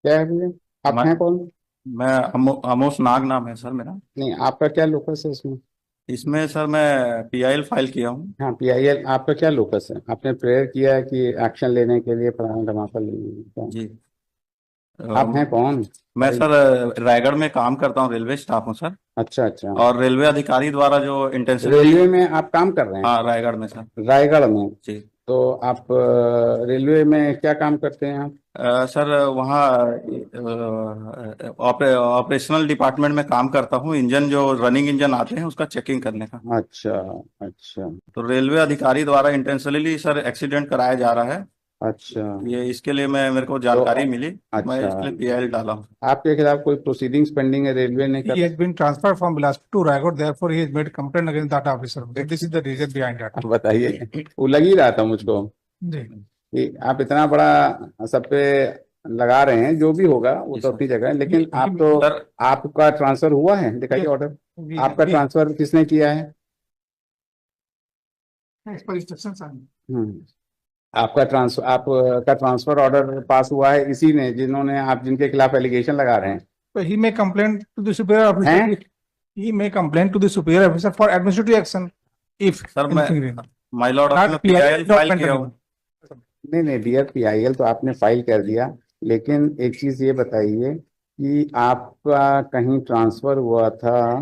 क्या है भैया? आप मैं हैं कौन? मैं अमोस नाग नाम है सर मेरा। नहीं, आपका क्या लोकस है इसमें? इसमें सर मैं पीआईएल फाइल किया हूँ। हाँ, PIL आपका क्या लोकस है? आपने प्रेयर किया है कि एक्शन लेने के लिए फलाना धमाका लेने क्या? जी। आप हैं कौन? मैं अरे, सर रायगढ़ में काम करता हूँ, रेलवे स्टाफ हूँ सर। अच्छा अच्छा। और रेलवे अधिकारी द्वारा जो इंटेंशनली। रेलवे में आप काम कर रहे हाँ, हैं? रायगढ़ में सर। रायगढ़ में? जी। तो आप रेलवे में क्या काम करते हैं आप? सर वहाँ ऑपरेशनल डिपार्टमेंट में काम करता हूँ, इंजन जो रनिंग इंजन आते हैं उसका चेकिंग करने का। अच्छा अच्छा तो रेलवे अधिकारी द्वारा इंटेंशनली सर एक्सीडेंट कराया जा रहा है। अच्छा। ये इसके लिए मैं मेरे को तो जानकारी मिली, तो मैं अच्छा, इसके लिए पीआईएल डाला हूँ। आपके खिलाफ कोई प्रोसीडिंग्स पेंडिंग है रेलवे ने He कर? has been transferred from Bilaspur to Raigad, therefore he has made complaint against that officer. So this is the reason behind that. आप बताइए, वो लग ही रहा था मुझको जी। कि आप इतना बड़ा सब पे लगा रहे हैं। जो भी होगा वो जी तो सर। अपनी जगह है, लेकिन आप तो, सर आपका ट्रांसफर हुआ है? दिखाइए Yes, ऑर्डर। आपका we ट्रांसफर किसने किया है? as per instructions are. हम्म। आपका ट्रांसफर, आपका ट्रांसफर ऑर्डर पास हुआ है इसी ने, जिन्होंने आप जिनके खिलाफ एलिगेशन लगा रहे हैं? So he may complain to the superior officer. हैं? He may complain to the superior officer for administrative action if sir मैं anything is माय लॉर्ड अपना not PIL PI file not किया हूँ। नहीं नहीं, डियर PIL तो आपने file कर दिया, लेकिन एक चीज ये बताइए कि आपका कहीं ट्रांसफर हुआ था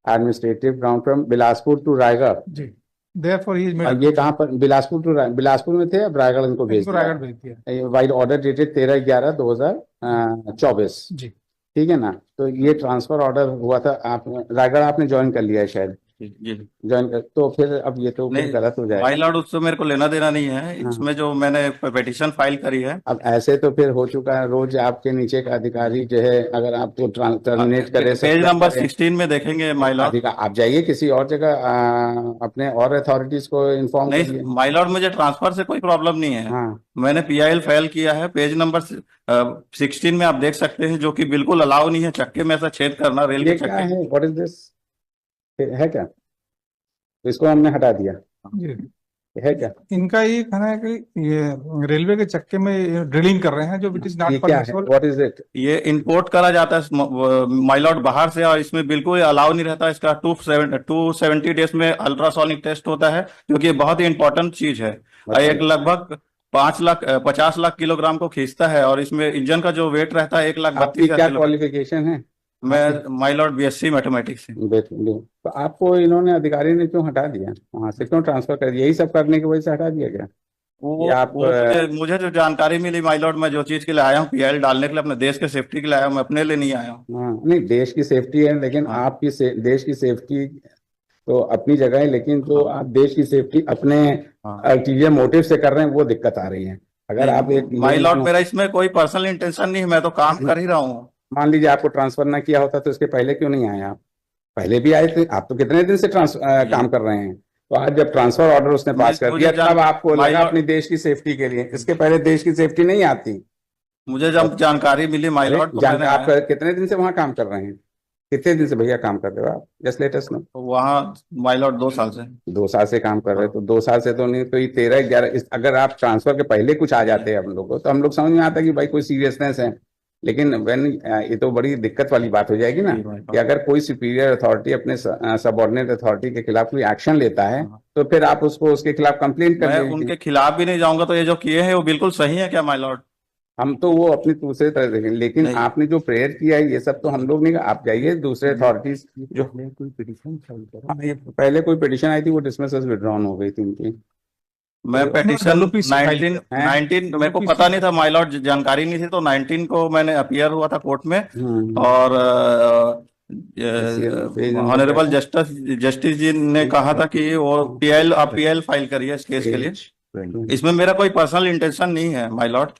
administrative ground from Bilaspur to Raigarh? जी। Therefore he is made और ये कहाँ पर? बिलासपुर टू बिलासपुर में थे, अब रायगढ़ इनको भेज इनको दिया? रायगढ़ भेज दिया। Wide order dated 13/11/2024। जी ठीक है ना? तो ये ट्रांसफर ऑर्डर हुआ था, आप रायगढ़ आपने ज्वाइन कर लिया है शायद। जी जी। ज्वाइन कर, तो फिर अब ये तो फिर नहीं, गलत हो माय जाएगा। लॉर्ड उससे मेरे को लेना देना नहीं है, हाँ, इसमें जो मैंने पिटिशन फाइल करी है। अब ऐसे तो फिर हो चुका है, रोज आपके नीचे का अधिकारी जो है अगर आपको टर्मिनेट करे, पेज सस्पेंड नंबर करे, 16 में देखेंगे तो माय लॉर्ड। अधिकार, आप जाइए किसी और जगह, अपने और अथॉरिटीज को इन्फॉर्म नहीं करिए। माय लॉर्ड, मुझे ट्रांसफर से कोई प्रॉब्लम नहीं है। हाँ, मैंने पीआईएल फाइल किया है, पेज नंबर 16 में आप देख सकते हैं, जो कि बिल्कुल अलाउ नहीं है चक्के में ऐसा छेद करना, रेल के ये क्या चक्के। है? What is this? है क्या? तो इसको हमने हटा दिया, जी। है क्या? इनका ये कहना है कि ये रेलवे के चक्के में ड्रिलिंग कर रहे हैं जो इट इज ये नॉट क्या है? परमिसिबल। What is it? ये इंपोर्ट करा जाता है माय लॉर्ड बाहर से, और इसमें बिल्कुल अलाउ नहीं रहता। इसका 270 डेज में अल्ट्रासोनिक टेस्ट होता है, क्योंकि ये बहुत ही इंपॉर्टेंट चीज है। एक लगभग 5 लाख 50 लाख किलोग्राम को खींचता है, और इसमें इंजन का जो वेट रहता है 1,32,000 आपकी क्या किलो। क्वालिफिकेशन है? मैं माय लॉर्ड बीएससी मैथमेटिक्स से। तो आपको इन्होंने, अधिकारी ने क्यों हटा दिया वहां से? क्यों ट्रांसफर कर दिया? यही सब करने की वजह से हटा दिया गया? वो ये आप वो मुझे मुझे जो जानकारी मिली माय लॉर्ड, मैं जो चीज के लिए आया हूँ पीएल डालने के लिए, अपने देश के सेफ्टी के लिए आया हूँ, मैं अपने लिए नहीं आया हूँ। हाँ, नहीं, देश की सेफ्टी है, लेकिन हाँ आपकी देश की सेफ्टी तो अपनी जगह है, लेकिन जो हाँ आप देश की सेफ्टी अपने हाँ। अल्टीरियर मोटिव से कर रहे हैं, वो दिक्कत आ रही है। अगर आप एक नहीं माय लॉर्ड, लेमैन, मेरा इसमें कोई पर्सनल इंटेंशन नहीं है, मैं तो काम कर ही रहा हूँ। मान लीजिए आपको ट्रांसफर ना किया होता तो इसके पहले क्यों नहीं आए आप? पहले भी आए थे आप, तो कितने दिन से जी। काम कर रहे हैं। तो आज जब ट्रांसफर ऑर्डर उसने पास कर मुझे दिया, तब आपको माय लगा लॉर्ड, अपनी देश की सेफ्टी के लिए, इसके पहले देश की सेफ्टी नहीं आती। मुझे जब जानकारी मिली माय अरे लॉर्ड, तो जान, मैंने आप आया। कितने दिन से वहां काम कर रहे हैं? कितने दिन से भैया काम कर रहे हो आप? Just let us know. वहाँ माय लॉर्ड 2 साल से। 2 साल से काम कर रहे हैं, हाँ तो 2 साल से तो नहीं, तो ये 13/11, अगर आप ट्रांसफर के पहले कुछ आ जाते हैं हम लोग को, तो हम लोग समझ में आता कि भाई कोई सीरियसनेस है। लेकिन व्हेन, ये तो बड़ी दिक्कत वाली बात हो जाएगी ना, जी भाई। कि अगर कोई सुपीरियर अथॉरिटी अपने सबऑर्डिनेट अथॉरिटी के खिलाफ कोई एक्शन लेता है, हाँ। तो फिर आप उसको उसके खिलाफ कंप्लेंट कर मैं दीजिए। उनके खिलाफ भी नहीं जाऊंगा, तो ये जो किए हैं वो बिल्कुल सही है क्या माय लॉर्ड? हम तो वो अपनी दूसरे तरह देखें, लेकिन नहीं। आपने जो प्रेयर किया है, ये सब तो हम लोग नहीं, आप जाइए दूसरे अथॉरिटीज जो, कोई पिटीशन फाइल करो। हाँ, ये पहले कोई पिटिशन आई थी, वो डिसमिस विड्रॉन हो गई थी इनकी। मैं तो पेटिशन WPC फाइल 19 हैं? 19 मेरे को WPC पता नहीं था माय लॉर्ड, जानकारी नहीं थी, तो 19 को मैंने अपीयर हुआ था कोर्ट में। हम्म। और पेज नंबर क्या ऑनरेबल था? जस्टिस जी ने कहा था कि वो पीएल आप पीएल फाइल करिए इस केस के लिए। पेज इसमें मेरा कोई पर्सनल इंटेंशन नहीं है माय लॉर्ड।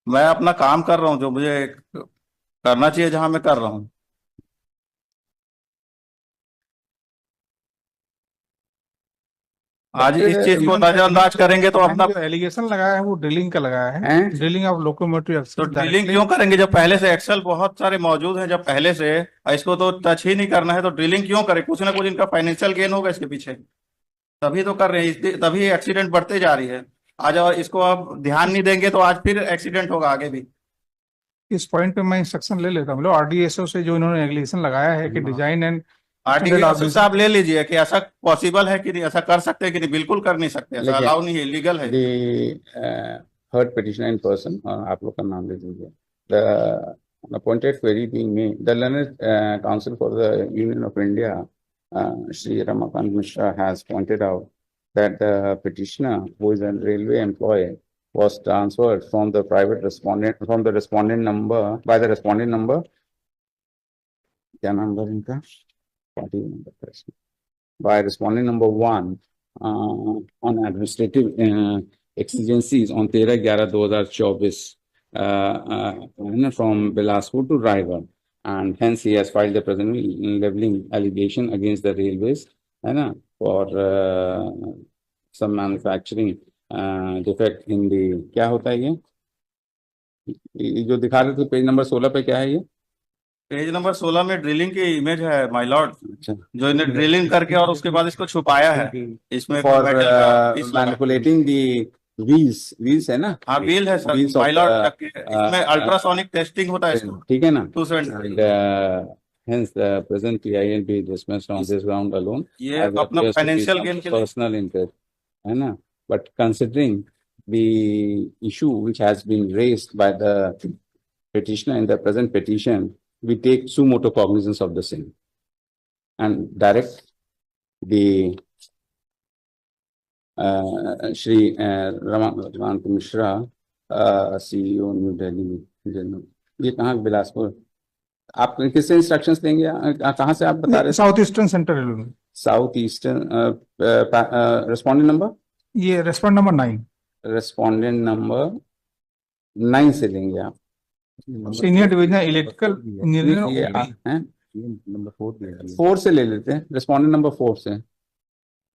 मैं अपना काम कर रहा हूँ, जो मुझे करना चाहिए, जहां मैं कर रहा हूँ। आज इस चीज को नजरअंदाज करेंगे तो अपना। जो एलिगेशन लगाया है वो ड्रिलिंग का लगाया है, हैं? ड्रिलिंग ऑफ लोकोमोटिव तो ड्रिलिंग क्यों करेंगे जब पहले से एक्सेल बहुत सारे मौजूद हैं, जब पहले से इसको तो टच ही नहीं करना है, तो ड्रिलिंग क्यों करें? कुछ ना कुछ इनका फाइनेंशियल गेन होगा इसके पीछे, तभी तो कर रहे हैं, तभी एक्सीडेंट बढ़ते जा रही है। आज और इसको अब ध्यान नहीं देंगे तो आज फिर एक्सीडेंट होगा आगे भी। इस पॉइंट पे मैं इंस्ट्रक्शन ले लेता हूँ, मतलब आरडीएसओ से जो इन्होंने रेगुलेशन लगाया है कि डिजाइन एंड आरडीएसओ से आप ले लीजिए कि ऐसा पॉसिबल है कि नहीं, ऐसा कर सकते हैं कि नहीं, बिल्कुल कर नहीं सकते, ऐसा लेकिन अलाउ नहीं है, इलीगल है। the heard petitioner in person, आप लोग का नाम ले लीजिए. The appointed query being made, the learned counsel for the Union of India, Shri Ramakant Mishra, has pointed out that the petitioner, who is a railway employee, was transferred from the respondent number by the respondent number. क्या number इनका? Party number by respondent number 1 on administrative exigencies on 13/11/2024 from Bilaspur to Raigad, and hence he has filed the present leveling allegation against the railways, है ना, for some manufacturing defect in the, क्या होता है ये जो दिखा रहे थे पेज नंबर 16 पे, क्या है ये? पेज नंबर 16 में ड्रिलिंग की इमेज है माय लॉर्ड, अच्छा, जो इन्हें ड्रिलिंग करके और उसके बाद इसको छुपाया है, इसमें for metal का piece लगा। manipulating the wheels है ना? हाँ व्हील है sir, Wheels of my Lord, इसमें अल्ट्रासोनिक टेस्टिंग होता है इसको, ठीक है ना? 270। And hence the present PIL be dismissed on this ground alone. ये as अपना appears to be financial some gain के लिए। personal interest, है ना? But considering the issue which has been raised by the petitioner in the present petition, we take suo motu cognizance of the same and direct the Shri Ramakant Mishra, CEO New Delhi, ये कहाँ? बिलासपुर। आप किससे instructions लेंगे? कहाँ से आप बता रहे हैं? South eastern centre railway, south eastern. Respondent number, ये रेस्पॉन्ड नंबर 9, रेस्पोंडेंट नंबर 9 से लेंगे आप। सीनियर डिवीजन इलेक्ट्रिकल इंजीनियर ये OPD। हैं नंबर 4 से ले लेते हैं, रेस्पोंडेंट नंबर 4 से।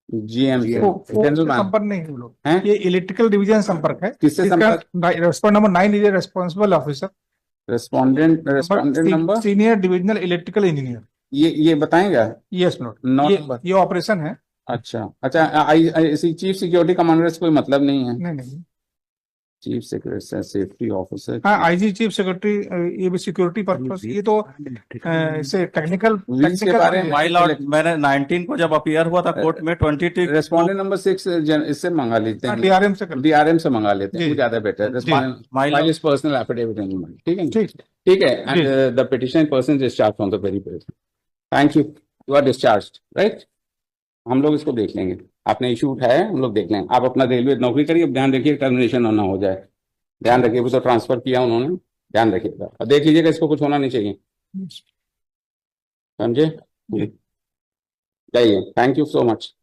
GM से जनरल संपर्क नहीं है लोग, हैं? ये इलेक्ट्रिकल डिवीजन संपर्क है। किससे संपर्क? Respond number 9 is responsible officer, respondent number, senior divisional electrical engineer. ये बताएंगा? Yes note, number. ये ऑपरेशन है। अच्छा, चीफ सिक्योरिटी कमांडर से कोई मतलब नहीं है? नहीं, चीफ सेफ्टी ऑफिसर। हाँ आईजी चीफ सेक्रेटरी, ये भी सिक्योरिटी पर्पस, ये तो इससे टेक्निकल के बारे में माय लॉर्ड, मैंने 19 को जब अपीयर हुआ था कोर्ट में 22 रेस्पोंडेंट नंबर 6 इससे मंगा लेते हैं, डीआरएम से डीआरएम से मंगा लेते हैं, जी। वो ज्यादा better. My lord. File personal affidavit in, ठीक है? ठीक। ठीक है, and the petition person discharge from the very place. Thank you, you are discharged, right? हम लोग इसको देख लेंगे, आपने इशू उठाया है, हम लोग देख लेंगे। आप अपना रेलवे नौकरी करिए, अब ध्यान रखिए टर्मिनेशन ना हो जाए, ध्यान रखिए। वो तो ट्रांसफर किया उन्होंने, ध्यान रखिएगा और देख लीजिएगा इसको कुछ होना नहीं चाहिए, समझे? जाइए, थैंक यू सो मच।